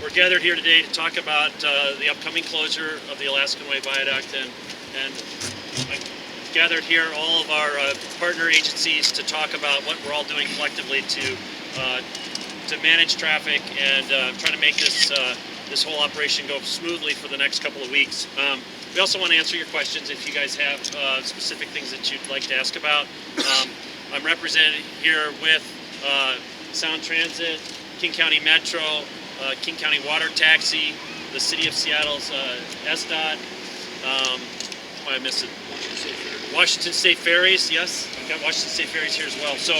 We're gathered here today to talk about the upcoming closure of the Alaskan Way Viaduct, and I gathered here all of our partner agencies to talk about what we're all doing collectively to manage traffic and try to make this whole operation go smoothly for the next couple of weeks. We also want to answer your questions if you guys have specific things that you'd like to ask about. I'm represented here with Sound Transit, King County Metro, King County Water Taxi, the City of Seattle's SDOT, what am I missing? Washington State Ferries, yes, I've got Washington State Ferries here as well. So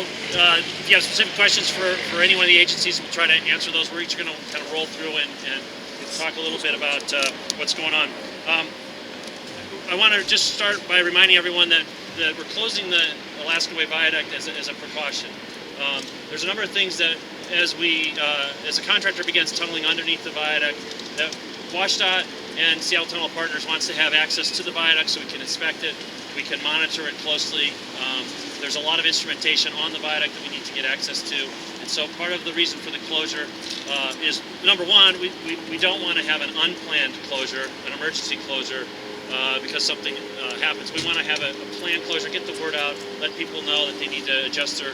if you have specific questions for any one of the agencies, we'll try to answer those. We're each going to kind of roll through and talk a little bit about what's going on. I want to just start by reminding everyone that we're closing the Alaskan Way Viaduct as a precaution. There's a number of things that as a contractor begins tunneling underneath the viaduct, that WashDOT and Seattle Tunnel Partners wants to have access to the viaduct so we can inspect it, we can monitor it closely. There's a lot of instrumentation on the viaduct that we need to get access to. And so part of the reason for the closure is, number one, we don't want to have an unplanned closure, an emergency closure, because something happens. We want to have a planned closure, get the word out, let people know that they need to adjust their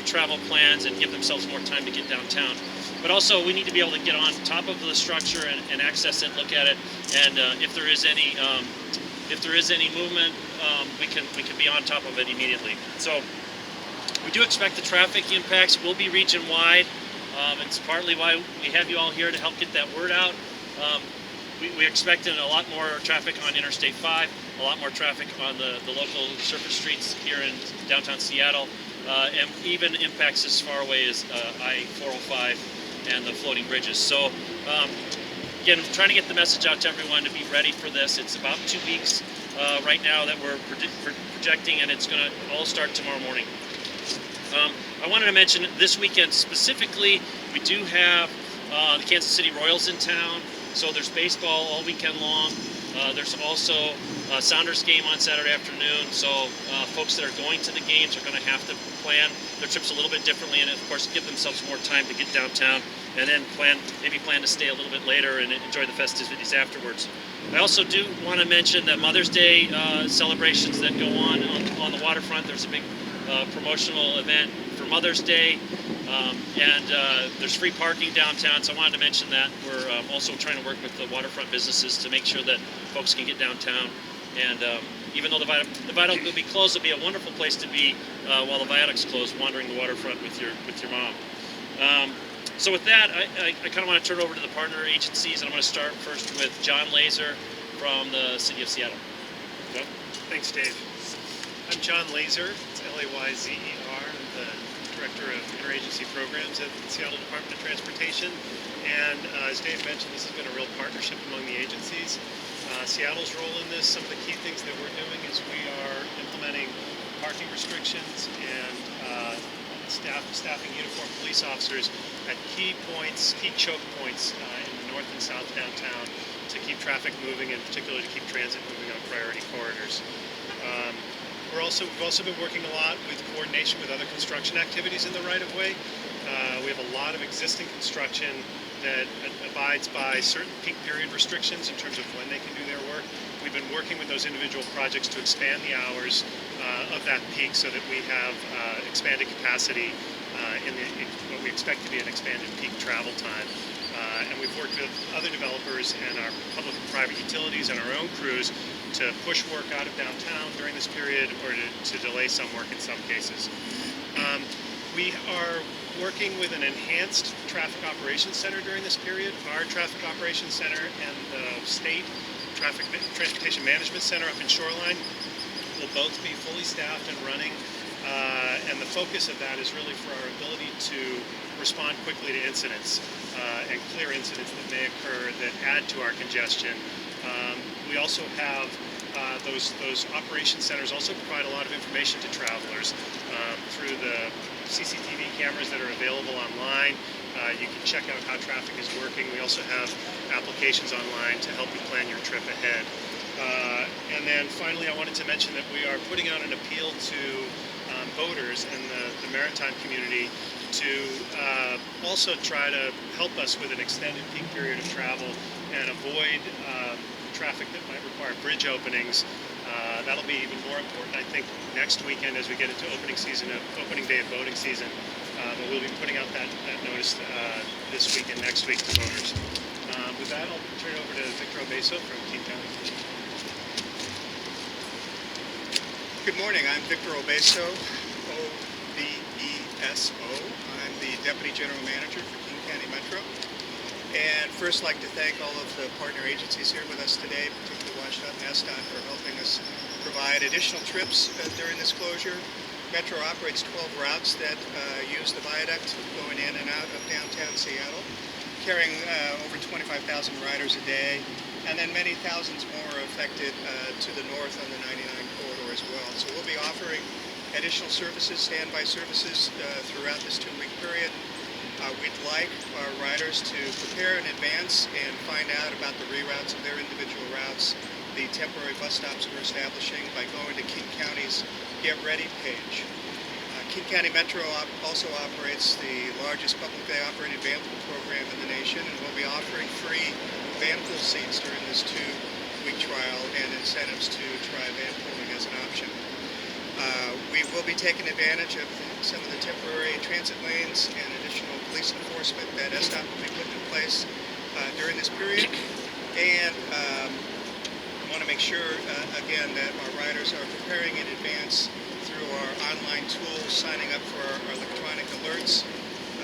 travel plans and give themselves more time to get downtown. But also we need to be able to get on top of the structure and access it, look at it, and if there is any movement, we can be on top of it immediately. So we do expect the traffic impacts will be region-wide. It's partly why we have you all here to help get that word out. We're expecting a lot more traffic on Interstate 5, a lot more traffic on the local surface streets here in downtown Seattle, and even impacts as far away as I-405 and the floating bridges. So again, trying to get the message out to everyone to be ready for this. It's about 2 weeks right now that we're projecting, and it's going to all start tomorrow morning. I wanted to mention this weekend specifically, we do have the Kansas City Royals in town, so there's baseball all weekend long. There's also a Sounders game on Saturday afternoon, so folks that are going to the games are going to have to plan their trips a little bit differently, and of course give themselves more time to get downtown, and then maybe plan to stay a little bit later and enjoy the festivities afterwards. I also do want to mention that Mother's Day celebrations that go on the waterfront. There's a big promotional event for Mother's Day, and there's free parking downtown, so I wanted to mention that. We're also trying to work with the waterfront businesses to make sure that folks can get downtown, and even though the viaduct will be closed, it'll be a wonderful place to be while the viaduct's closed, wandering the waterfront with your mom. So with that, I kind of want to turn over to the partner agencies, and I'm going to start first with John Laser from the City of Seattle. John? Thanks, Dave. I'm John Laser. It's L-A-Y-Z-E-R. I'm the Director of Interagency Programs at the Seattle Department of Transportation. And as Dave mentioned, this has been a real partnership among the agencies. Seattle's role in this, some of the key things that we're doing is we are implementing parking restrictions and staffing uniformed police officers at key points, key choke points in the north and south downtown to keep traffic moving, and particularly to keep transit moving on priority corridors. We've also been working a lot with coordination with other construction activities in the right-of-way. We have a lot of existing construction that abides by certain peak period restrictions in terms of when they can do their work. We've been working with those individual projects to expand the hours of that peak so that we have expanded capacity in what we expect to be an expanded peak travel time. And we've worked with other developers and our public and private utilities and our own crews to push work out of downtown during this period, or to delay some work in some cases. We are working with an enhanced traffic operations center during this period. Our traffic operations center and the state transportation management center up in Shoreline will both be fully staffed and running. And the focus of that is really for our ability to respond quickly to incidents and clear incidents that may occur that add to our congestion. We also have those operation centers also provide a lot of information to travelers through the CCTV cameras that are available online. You can check out how traffic is working. We also have applications online to help you plan your trip ahead. And then finally, I wanted to mention that we are putting out an appeal to boaters and the maritime community to also try to help us with an extended peak period of travel and avoid traffic that might require bridge openings. That'll be even more important, I think, next weekend as we get into opening day of boating season. But we'll be putting out that notice this week and next week to boaters. With that, I'll turn it over to Victor Obeso from King County. Good morning. I'm Victor Obeso, O-B-E-S-O. I'm the Deputy General Manager for King County Metro. And first, like to thank all of the partner agencies here with us today, particularly WashDOT and SDOT, for helping us provide additional trips during this closure. Metro operates 12 routes that use the viaduct going in and out of downtown Seattle, carrying over 25,000 riders a day, and then many thousands more are affected to the north on the 99 corridor as well. So we'll be offering additional services, standby services throughout this 2-week period. We'd like our riders to prepare in advance and find out about the reroutes of their individual routes, the temporary bus stops we're establishing by going to King County's Get Ready page. King County Metro also operates the largest publicly operated van pool program in the nation, and we'll be offering free van pool seats during this 2-week trial and incentives to try van pooling as an option. We will be taking advantage of some of the temporary transit lanes and additional police enforcement that SDOT will be putting in place during this period. And I want to make sure, again, that our riders are preparing in advance through our online tools, signing up for our electronic alerts.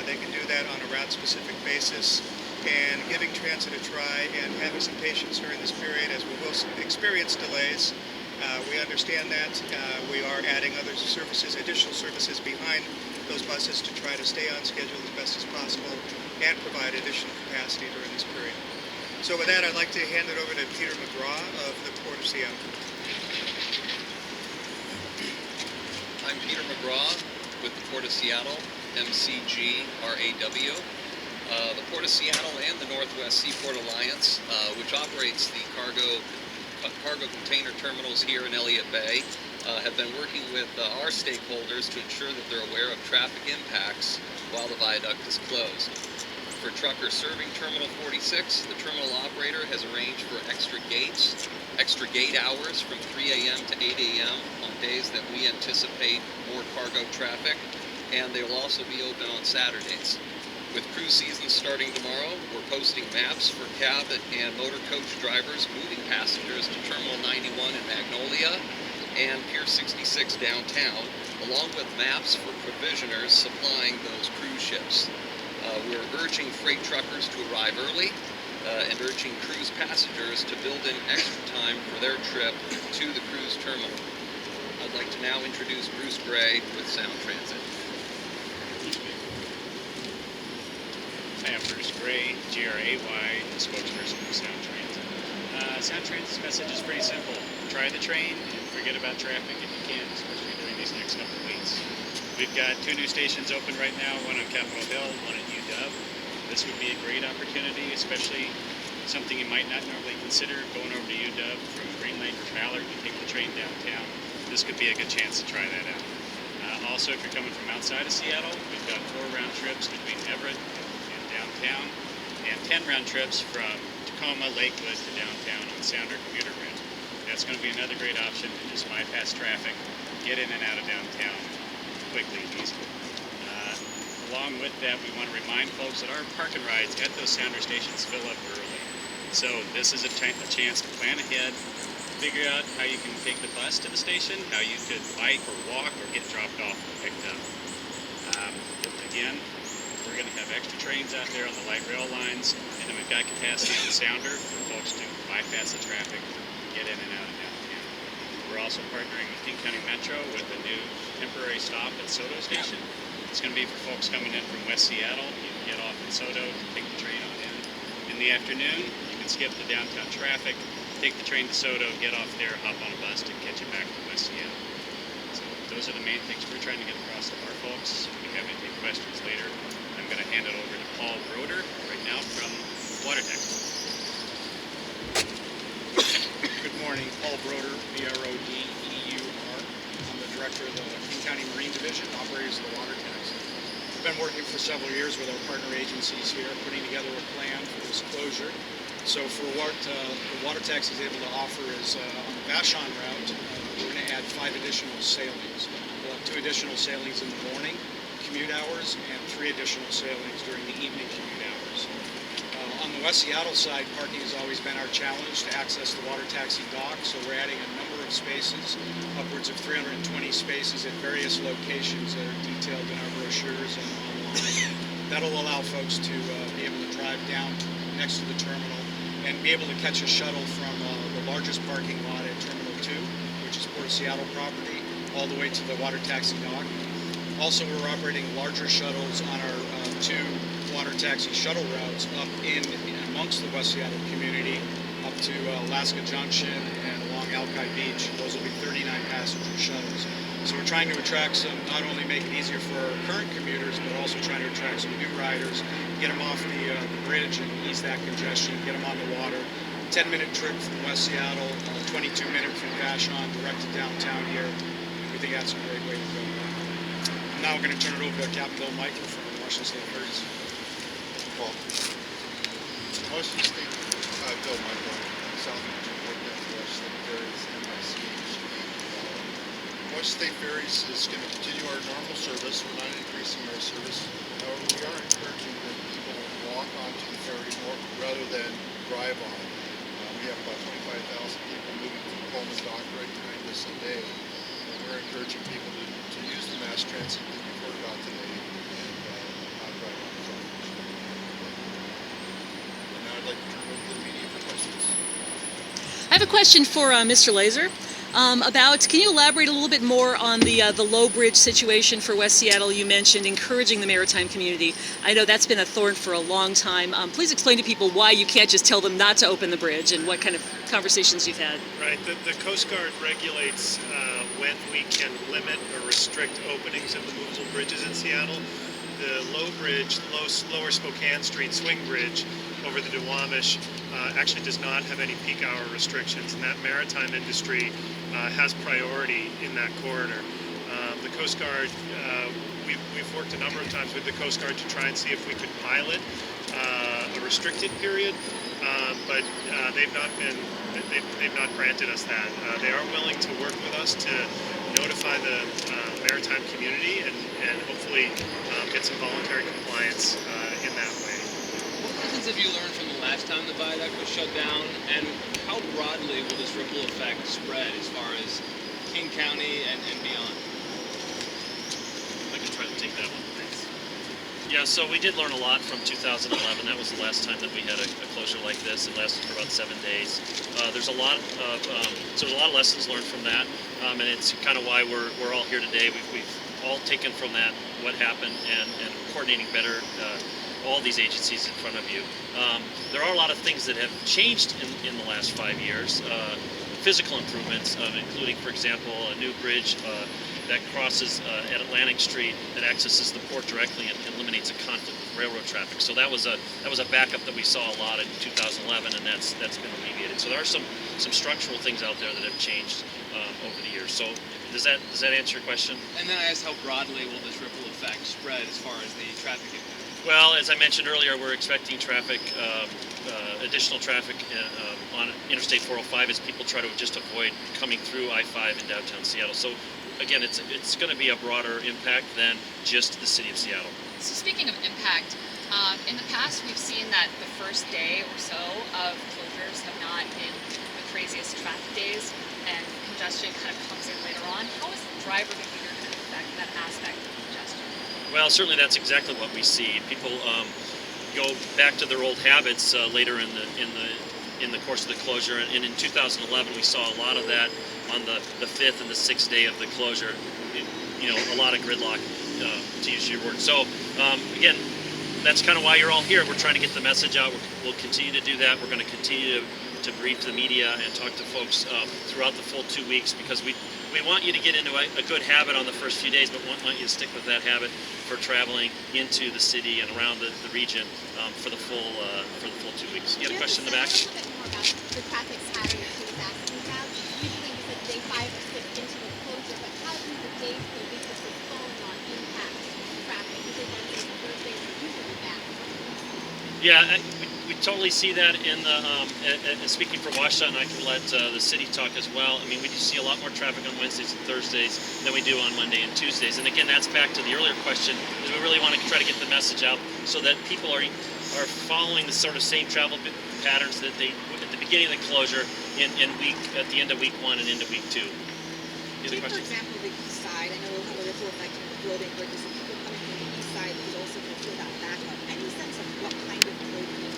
They can do that on a route-specific basis, and giving transit a try and having some patience during this period as we will experience delays. We understand that. We are adding other services, additional services behind those buses to try to stay on schedule as best as possible and provide additional capacity during this period. So with that, I'd like to hand it over to Peter McGraw of the Port of Seattle. I'm Peter McGraw with the Port of Seattle, MCGRAW. The Port of Seattle and the Northwest Seaport Alliance, which operates the cargo container terminals here in Elliott Bay, have been working with our stakeholders to ensure that they're aware of traffic impacts while the viaduct is closed. For truckers serving Terminal 46, the terminal operator has arranged for extra gate hours from 3 a.m. to 8 a.m. on days that we anticipate more cargo traffic, and they will also be open on Saturdays. With cruise season starting tomorrow, we're posting maps for cab and motor coach drivers moving passengers to Terminal 91 in Magnolia and Pier 66 downtown, along with maps for provisioners supplying those cruise ships. We're urging freight truckers to arrive early and urging cruise passengers to build in extra time for their trip to the cruise terminal. I'd like to now introduce Bruce Gray with Sound Transit. Hi, I'm Bruce Gray, GRAY, spokesperson for Sound Transit. Sound Transit's message is pretty simple. Try the train and forget about traffic if you can, especially during these next couple of weeks. We've got 2 new stations open right now, one on Capitol Hill, one at UW. This would be a great opportunity, especially something you might not normally consider, going over to UW from Green Lake or Ballard to take the train downtown. This could be a good chance to try that out. Also, if you're coming from outside of Seattle, we've got 4 round trips between Everett and downtown, and 10 round trips from Tacoma, Lakewood to downtown on Sounder Commuter Rail. That's going to be another great option to just bypass traffic, get in and out of downtown quickly and easily. Along with that, we want to remind folks that our park and rides at those Sounder stations fill up early. So this is a chance to plan ahead, figure out how you can take the bus to the station, how you could bike or walk or get dropped off or picked up. Again, we're going to have extra trains out there on the light rail lines, and then we've got capacity on Sounder for folks to bypass the traffic, get in and out of downtown. We're also partnering with King County Metro with a new temporary stop at Soto Station. It's going to be for folks coming in from West Seattle. You can get off in Soto, take the train on in. In the afternoon, you can skip the downtown traffic, take the train to Soto, get off there, hop on a bus to catch it back to West Seattle. So those are the main things we're trying to get across to our folks. If you have any questions later, I'm going to hand it over to Paul Broder right now from WaterTech. Good morning, Paul Broder, B-R-O-D-E-U-R. I'm the Director of the King County Marine Division, operators of the water taxi. We've been working for several years with our partner agencies here, putting together a plan for this closure. So for what the water taxi is able to offer is on the Vashon route, we're going to add 5 additional sailings. We'll have 2 additional sailings in the morning commute hours and 3 additional sailings during the evening commute hours. On the West Seattle side, parking has always been our challenge to access the water taxi dock, so we're adding a number of spaces, upwards of 320 spaces at various locations that are detailed in our brochures and online. That'll allow folks to be able to drive down next to the terminal and be able to catch a shuttle from the largest parking lot at Terminal 2, which is Port of Seattle property, all the way to the water taxi dock. Also, we're operating larger shuttles on our 2 water taxi shuttle routes up in amongst the West Seattle community, up to Alaska Junction and along Alki Beach. Those will be 39 passenger shuttles. So we're trying to attract some, not only make it easier for our current commuters, but also trying to attract some new riders, get them off the bridge and ease that congestion, get them on the water. 10-minute trip from West Seattle, 22-minute from Vashon, direct to downtown here. We think that's a great way to go. Now we're going to turn it over to Captain Bill Michael from Washington State Ferries. Well, Washington State, Bill Michael, South Region, Washington State Ferries, MIC. Washington State Ferries is going to continue our normal service. We're not increasing our service. However, we are encouraging that people walk onto the ferry more, rather than drive on. We have about 25,000 people moving through Coleman Dock right behind us a day. And we're encouraging people to use the mass transit that you've heard about today and not drive on the ferry. And now I'd like to turn it over to the media for questions. I have a question for Mr. Laser. Can you elaborate a little bit more on the low bridge situation for West Seattle? You mentioned encouraging the maritime community. I know that's been a thorn for a long time. Please explain to people why you can't just tell them not to open the bridge and what kind of conversations you've had. Right. The Coast Guard regulates when we can limit or restrict openings of the movable bridges in Seattle. The low bridge, lower Spokane Street swing bridge over the Duwamish actually does not have any peak hour restrictions, and that maritime industry has priority in that corridor. The Coast Guard, we've worked a number of times with the Coast Guard to try and see if we could pilot a restricted period, but they've not granted us that. They are willing to work with us to notify the maritime community and hopefully get some voluntary compliance in that way. What lessons have you learned from the last time the viaduct was shut down, and how broadly will this ripple effect spread as far as King County and beyond? I can try to take that one. Yeah, so we did learn a lot from 2011. That was the last time that we had a closure like this. It lasted for about 7 days. There's a lot of lessons learned from that, and it's kind of why we're all here today. We've all taken from that what happened and coordinating better. All these agencies in front of you. There are a lot of things that have changed in the last 5 years. Physical improvements, including, for example, a new bridge that crosses at Atlantic Street that accesses the port directly and eliminates a conflict with railroad traffic. So that was a backup that we saw a lot in 2011, and that's been alleviated. So there are some structural things out there that have changed over the years. So does that answer your question? And then I asked, how broadly will this ripple effect spread as far as the traffic impact? Well, as I mentioned earlier, we're expecting traffic, additional traffic on Interstate 405 as people try to just avoid coming through I-5 in downtown Seattle. So again, it's going to be a broader impact than just the city of Seattle. So speaking of impact, in the past we've seen that the first day or so of closures have not been the craziest traffic days, and congestion kind of comes in later on. How is driver behavior kind of affecting that aspect of congestion? Well, certainly that's exactly what we see. People go back to their old habits later in the course of the closure, and in 2011 we saw a lot of that on the 5th and the 6th day of the closure. A lot of gridlock, to use your word. So again, that's kind of why you're all here. We're trying to get the message out. We'll continue to do that. We're going to continue to brief the media and talk to folks throughout the full 2 weeks, because we want you to get into a good habit on the first few days, but we want you to stick with that habit for traveling into the city and around the region for the full 2 weeks. You had a question in the back? A little bit more about the traffic pattern that he was asking about. Usually you said day 5 or 6 into the closure, but how do the Yeah, we totally see that in the, speaking for Washtenaw, and I can let the city talk as well. I mean, we do see a lot more traffic on Wednesdays and Thursdays than we do on Monday and Tuesdays. And again, that's back to the earlier question, is we really want to try to get the message out so that people are following the sort of same travel patterns that they, at the beginning of the closure, at the end of week 1 and into week 2. Take, for example, the east side. I know it'll have a ripple effect on the floating bridges and people coming from the east side who's also going to feel that backup. Any sense of what kind of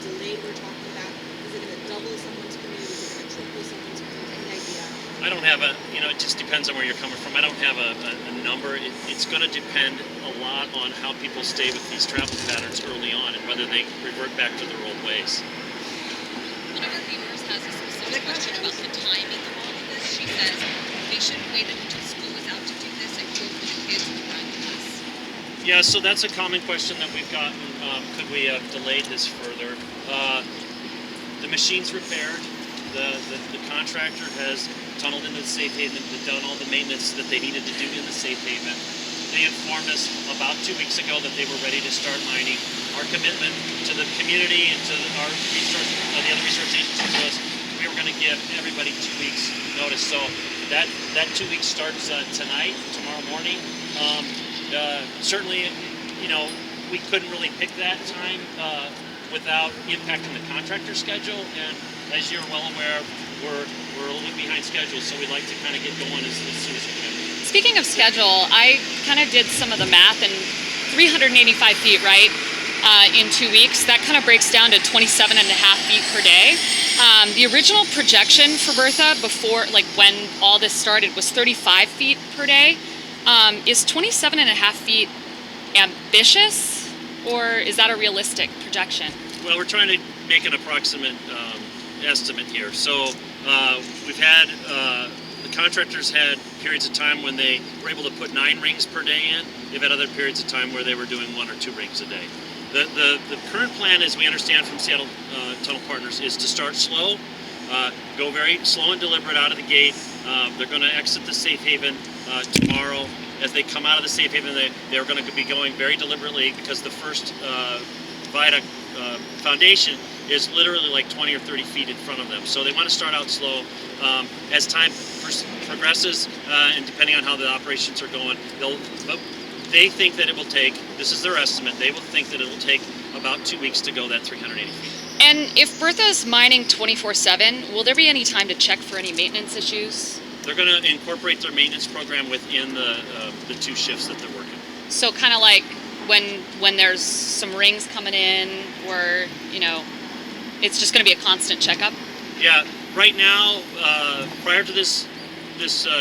delay we're talking about? Is it going to double someone's commute? Is it going to triple someone's commute? Any idea? I don't have it just depends on where you're coming from. I don't have a number. It's going to depend a lot on how people stay with these travel patterns early on and whether they revert back to their old ways. One of our viewers has a specific question about the timing of all of this. She says they shouldn't wait until school is out to do this and go for the kids in the run class. Yeah, so that's a common question that we've gotten. Could we have delayed this further? The machine's repaired. The contractor has tunneled into the safe haven and done all the maintenance that they needed to do in the safe haven. They informed us about 2 weeks ago that they were ready to start mining. Our commitment to the community and to our resource, the other resource agencies was we were going to give everybody 2 weeks notice. So that 2 weeks starts tonight, tomorrow morning. Certainly, we couldn't really pick that time without impacting the contractor schedule. And as you're well aware, we're a little bit behind schedule, so we'd like to kind of get going as soon as we can. Speaking of schedule, I kind of did some of the math, and 385 feet, right, in 2 weeks, that kind of breaks down to 27 and a half feet per day. The original projection for Bertha before, like when all this started, was 35 feet per day. Is 27 and a half feet ambitious, or is that a realistic projection? Well, we're trying to make an approximate estimate here. So we've had, the contractors had periods of time when they were able to put 9 rings per day in. They've had other periods of time where they were doing 1 or 2 rings a day. The current plan, as we understand from Seattle Tunnel Partners, is to start slow, go very slow and deliberate out of the gate. They're going to exit the safe haven tomorrow. As they come out of the safe haven, they're going to be going very deliberately because the first viaduct foundation is literally like 20 or 30 feet in front of them. So they want to start out slow. As time progresses, and depending on how the operations are going, they think that it will take, this is their estimate, they will think that it will take about 2 weeks to go that 380 feet. And if Bertha's mining 24/7, will there be any time to check for any maintenance issues? They're going to incorporate their maintenance program within the 2 shifts that they're working. So kind of like when there's some rings coming in, or it's just going to be a constant checkup. Yeah, right now, prior to this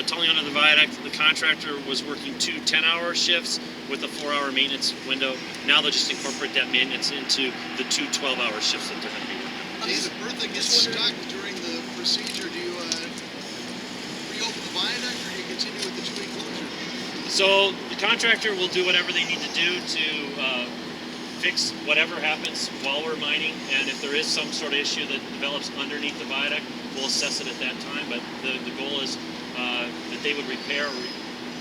tunneling under the viaduct, the contractor was working 2 10-hour shifts with a 4-hour maintenance window. Now they'll just incorporate that maintenance into the 2 12-hour shifts that they're going to be working. If Bertha gets stuck during the procedure, do you reopen the viaduct or do you continue with the 2-week closure? So the contractor will do whatever they need to do to fix whatever happens while we're mining, and if there is some sort of issue that develops underneath the viaduct, we'll assess it at that time. But the goal is that they would repair or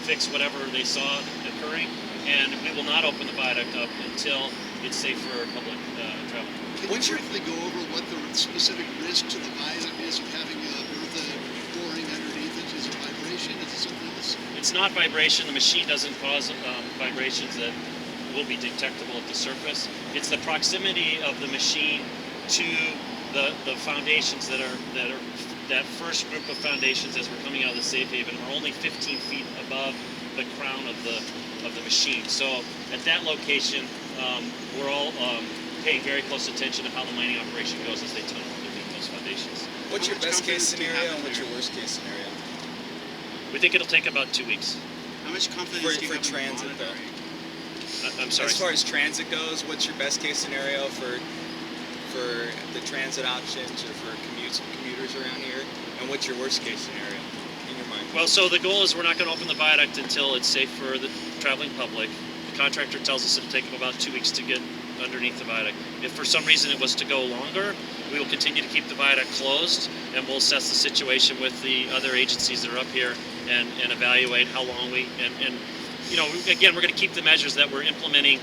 fix whatever they saw occurring, and we will not open the viaduct up until it's safe for public travel. Can you briefly go over what the specific risk to the viaduct is of having Bertha boring underneath it? Is it vibration? Is it something else? It's not vibration. The machine doesn't cause vibrations that will be detectable at the surface. It's the proximity of the machine to the foundations that first group of foundations as we're coming out of the safe haven are only 15 feet above the crown of the machine. So at that location, we're all paying very close attention to how the mining operation goes as they tunnel underneath those foundations. What's your best case scenario and what's your worst case scenario? We think it'll take about 2 weeks. How much confidence do you for have in transit though? I'm sorry. As far as transit goes, what's your best case scenario for the transit options or for commuters around here? And what's your worst case scenario in your mind? Well, so the goal is we're not going to open the viaduct until it's safe for the traveling public. The contractor tells us it'll take them about 2 weeks to get underneath the viaduct. If for some reason it was to go longer, we will continue to keep the viaduct closed, and we'll assess the situation with the other agencies that are up here and evaluate how long and again, we're going to keep the measures that we're implementing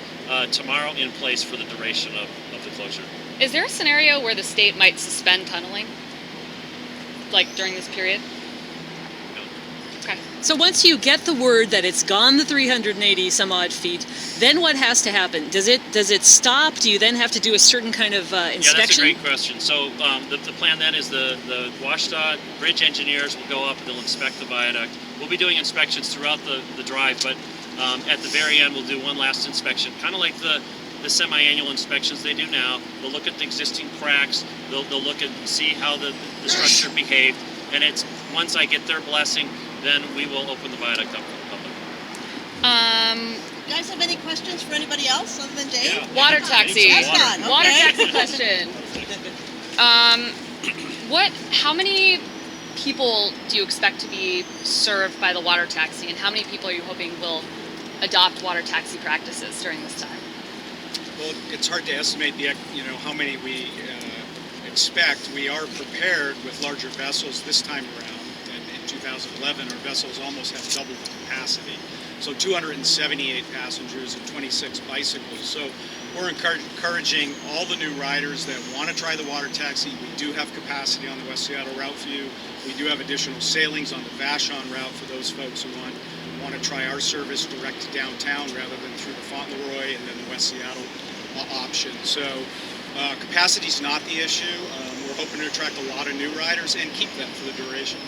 tomorrow in place for the duration of the closure. closure. Is there a scenario where the state might suspend tunneling, like during this period? Okay. So once you get the word that it's gone the 380 some odd feet, then what has to happen? Does it stop? Do you then have to do a certain kind of inspection? Yeah, that's a great question. So the plan then is the WashDOT bridge engineers will go up and they'll inspect the viaduct. We'll be doing inspections throughout the drive, but at the very end we'll do one last inspection, kind of like the semi-annual inspections they do now. They'll look at the existing cracks. They'll look and see how the structure behaved. And it's once I get their blessing, then we will open the viaduct up for the public. You guys have any questions for anybody else other than Dave? Yeah. Water taxi. Water. Water Okay. taxi question. How many people do you expect to be served by the water taxi, and how many people are you hoping will adopt water taxi practices during this time? Well, it's hard to estimate how many we expect. We are prepared with larger vessels this time around. And in 2011, our vessels almost have double the capacity. So 278 passengers and 26 bicycles. So we're encouraging all the new riders that want to try the water taxi. We do have capacity on the West Seattle route view. We do have additional sailings on the Vashon route for those folks who want to try our service direct to downtown rather than through the Fauntleroy and then the West Seattle option. So capacity is not the issue. We're hoping to attract a lot of new riders and keep them for the duration.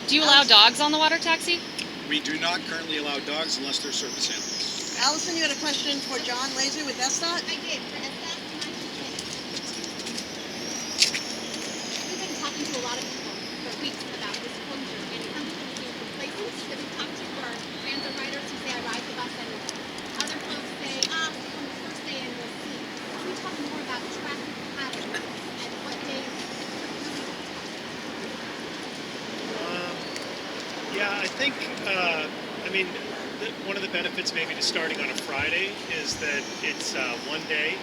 Do you allow dogs on the water taxi? We do not currently allow dogs unless they're service animals. Allison, you had a question for John Laser with SDOT? I did. For SDOT, we've been talking to a lot of people for weeks about this closure, and some people feel complacent that we talk to are transit riders who say I ride the bus, and other folks say, come the first day and we'll see. Can we talk more about traffic patterns and what days? Yeah, I think, one of the benefits maybe to starting on a Friday is that it's one day.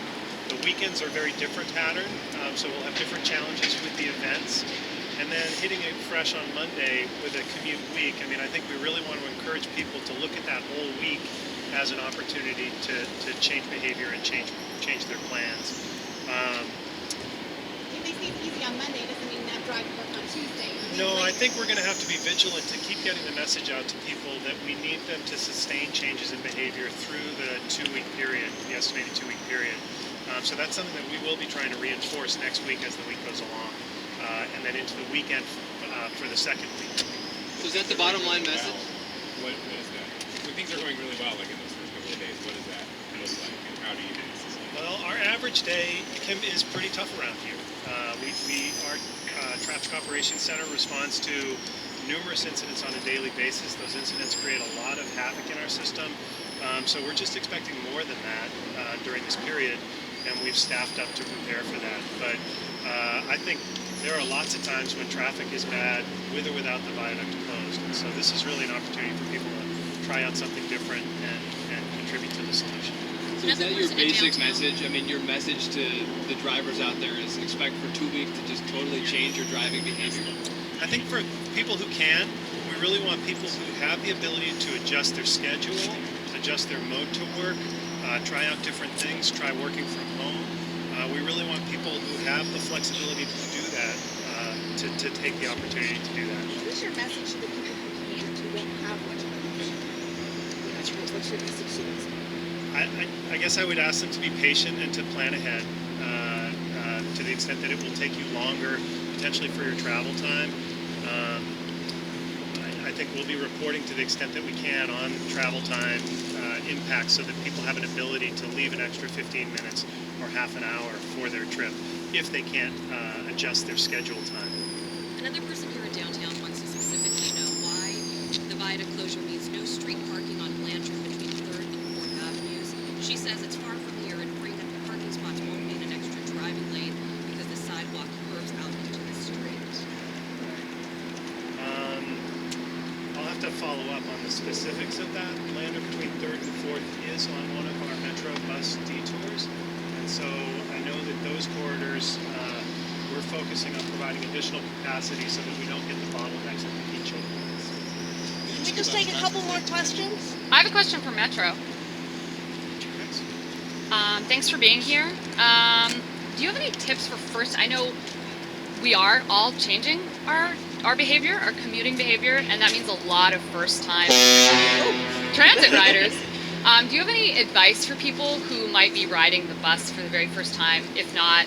The weekends are a very different pattern, so we'll have different challenges with the events. And then hitting it fresh on Monday with a commute week, I think we really want to encourage people to look at that whole week as an opportunity to change behavior and change their plans. If they seem easy on Monday, doesn't mean that drive work on Tuesday. No, I think we're going to have to be vigilant to keep getting the message out to people that we need them to sustain changes in behavior through the 2-week period, the estimated 2-week period. So that's something that we will be trying to reinforce next week as the week goes along, and then into the weekend for the second week. So is that the bottom line message? What is that? When things are going really well, like in those first couple of days, what does that look like, and how do you sustain it? Well, our average day is pretty tough around here. Our Traffic Operations Center responds to numerous incidents on a daily basis. Those incidents create a lot of havoc in our system. So we're just expecting more than that during this period, and we've staffed up to prepare for that. But I think there are lots of times when traffic is bad with or without the viaduct closed. And so this is really an opportunity for people to try out something different and contribute to the solution. So is that your basic message? Your message to the drivers out there is expect for 2 weeks to just totally change your driving behavior? I think for people who can, we really want people who have the ability to adjust their schedule, adjust their mode to work, try out different things, try working from home. We really want people who have the flexibility to do that, to take the opportunity to do that. What is your message to the people who can't, who don't have much of a what's your message to them? I guess I would ask them to be patient and to plan ahead to the extent that it will take you longer, potentially for your travel time. I think we'll be reporting to the extent that we can on travel time impacts so that people have an ability to leave an extra 15 minutes or half an hour for their trip if they can't adjust their schedule time. Another person here in downtown wants to specifically know why the viaduct closure means no street parking on Blanchard between 3rd and 4th Avenues. She says it's far from here and freeing up the parking spots won't mean an extra driving lane because the sidewalk curves out into the street. I'll have to follow up on the specifics of that. Blanchard between 3rd and 4th is on one of our Metro bus detours, and so I know that those corridors we're focusing on providing additional capacity so that we don't get the bottlenecks that we keep children. Can we just take a couple more questions? I have a question for Metro. Thanks for being here. any tips for first? I know we are all changing our behavior, our commuting behavior, and that means a lot of first-time transit riders. Do you have any advice for people who might be riding the bus for the very first time, if not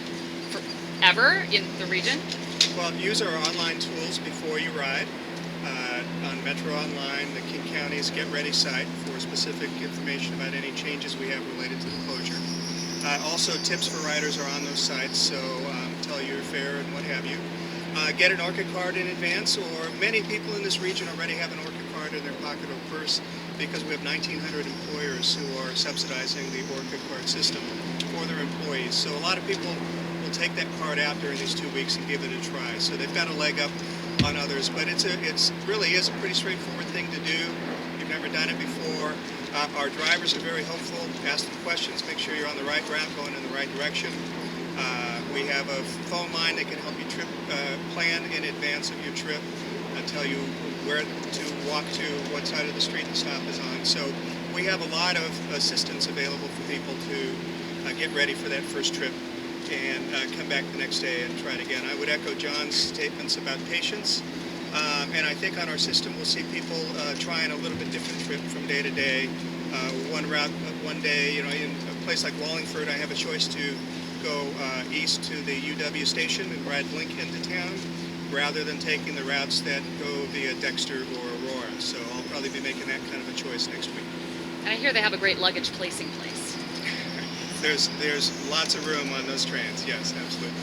ever in the region? Well, use our online tools before you ride. On Metro Online, the King County's Get Ready site for specific information about any changes we have related to the closure. Also, tips for riders are on those sites, so tell your fare and what have you. Get an ORCA card in advance, or many people in this region already have an ORCA card in their pocket or purse because we have 1,900 employers who are subsidizing the ORCA card system for their employees. So a lot of people will take that card out during these 2 weeks and give it a try. So they've got a leg up on others, but it's really is a pretty straightforward thing to do. You've never done it before. Our drivers are very helpful. Ask them questions, make sure you're on the right route, going in the right direction. We have a phone line that can help you plan in advance of your trip, tell you where to walk to, what side of the street the stop is on. So we have a lot of assistance available for people to get ready for that first trip and come back the next day and try it again. I would echo John's statements about patience. And I think on our system we'll see people trying a little bit different trip from day to day. One route, one day, in a place like Wallingford, I have a choice to go east to the UW station and ride Link into town, rather than taking the routes that go via Dexter or Aurora. So I'll probably be making that kind of a choice next week. And I hear they have a great luggage placing place. There's lots of room on those trains, yes, absolutely.